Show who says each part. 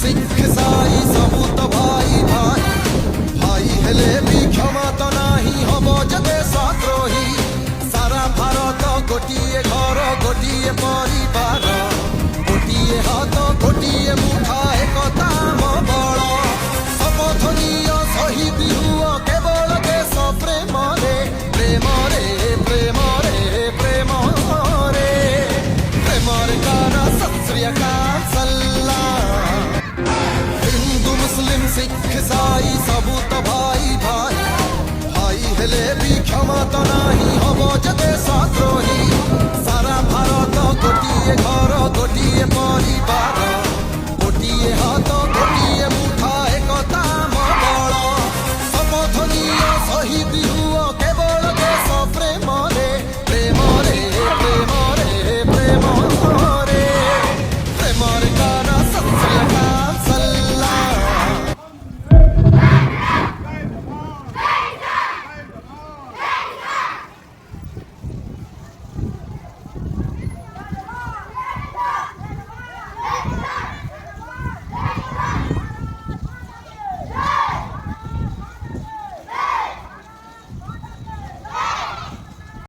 Speaker 1: सिख साई सबू तो भाई भाई भाई हेले भी क्षमा तो नहीं हम जदे सद्रोही सारा भारत गोटिए घर गोटिए परिवार गोटिए हाथ गोटिए मुठा एकता आम बल शपथ निय शहीद हुआ केवल देश प्रेम रे प्रेम रे प्रेम रे प्रेम रे प्रेम रे काना सत श्री अकाल सलाम। हिंदू मुस्लिम सिख साई सबू तो भाई भाई भाई हेले भी क्षमा तो नहीं हम जदे सद्रोही सारा भारत गोटिए घर गोटिए परिवार।